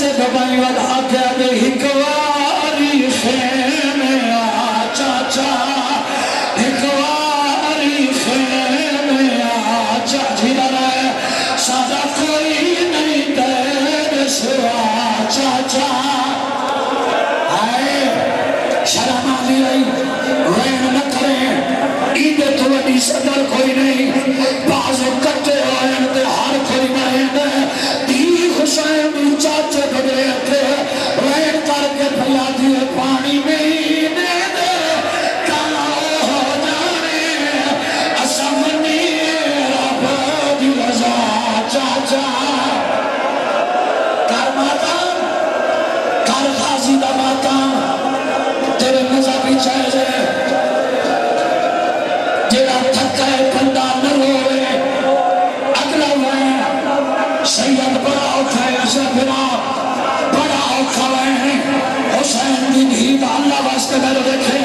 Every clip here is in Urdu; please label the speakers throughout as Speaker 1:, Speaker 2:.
Speaker 1: چاچے دبائی ودا کیا دے ہکواری خیمے آ چاچا ہکواری خیمے آ چاچی رہے سادہ کوئی نہیں تیرے سوا چاچا آئے شرم آلی رہی رین نہ کریں عید تو وڈی صدر کوئی نہیں بازو کٹے ہوئے تے ہر کوئی مرین دی حسین چاچے بڑے تھے رین کر کے پھیلا دیے پانی میں دے دے کہاں ہو جانے اسمنی رب دی رضا چاچا کر ماتم کر غازی دا ماتم تیرے مذہبی چاہے جیڑا تھکا ہے بندہ نہ روئے اگلا ہوئے سید بڑا اوکھا ہے اسے بنا بڑا اوکھا ہوئے حسین دن ہی دا اللہ واسطے میں دیکھے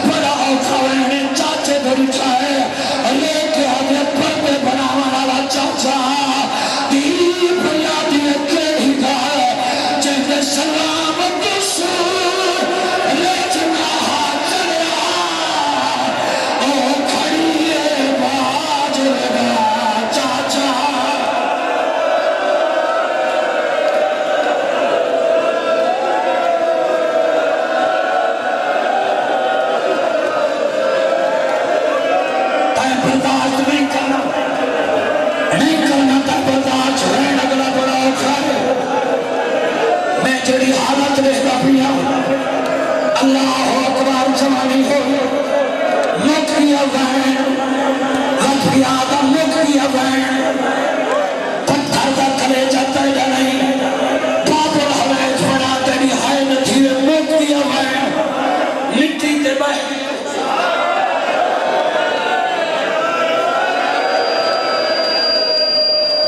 Speaker 1: بڑا اوکھا ہوئے چاچے دھڑی چاہے لے کے آدھے پردے بناوا والا چاچا دی بھیا دی اکلے ہی گا جیسے سلام دسو لے جنا چلیا او کھڑیے باج لگا چاچا تائیں برداشت نہیں کرنا تا برداشت ہے اگلا بڑا اوکھا ہے میں جڑی حالت دیکھتا پیا اللہ اکبر زمانی ہو مک گیا وین رکھ گیا آدم مک گیا وین پتھر دا کرے جاتا ہے نہیں بابر حویج بنا تیری ہائے نتھیوے مک گیا وین مٹی تے بہ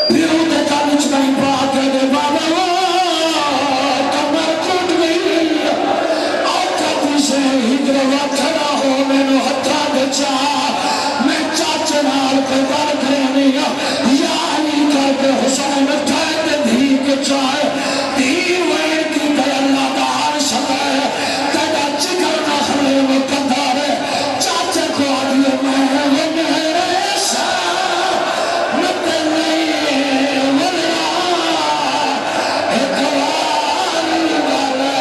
Speaker 1: پیروں دے کالج نہیں پا کے دے بابا کمر کٹ گئی آقا سے ہجر وکھڑا ہو میں نو ہتھا بچا میں چاچے نال کوئی بار کرنی یا علی کر کے حسین ٹھہر دھی کے چاہے دھی وین کی تے اللہ دا ہر شکر تیرا چکر نہ خلے وہ قدر چاچے کو آدھے میں میرے سا مت نہیں ورنہ اکواری والا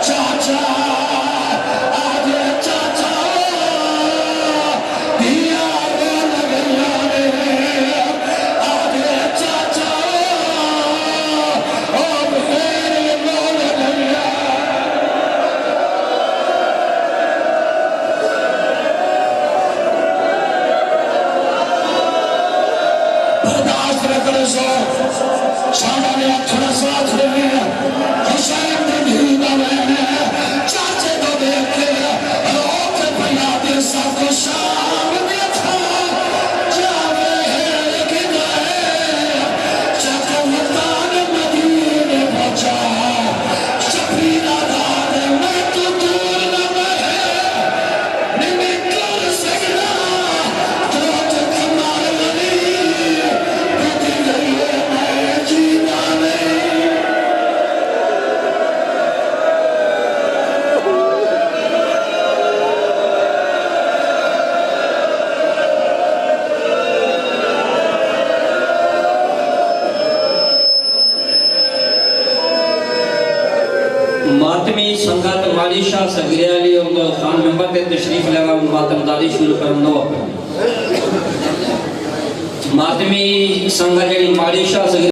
Speaker 1: چاچا آدھے چاچا دیا بول گیا رے آدھے چاچا او بھیر بول گیا برداشت نہ کرے سو ساڑھا نے اکھڑا ساتھ لے حسین دن ہی دا وین چاچے دو دیکھے روک پیا دے سب کو شام دیکھا جاوے ہے گئے چاکو وطان مدینے پہنچا شفیرہ دار میں تو دور نہ میں نمکر سکنا تو کمال ولی بدی گئی ہے میں جینا نہیں
Speaker 2: ماتمی سنگت مالی شاہ سگرے علی اور خان ممبر تے تشریف لگا ماتم داری شروع کرنو ماتمی سنگت مالی شاہ سگرے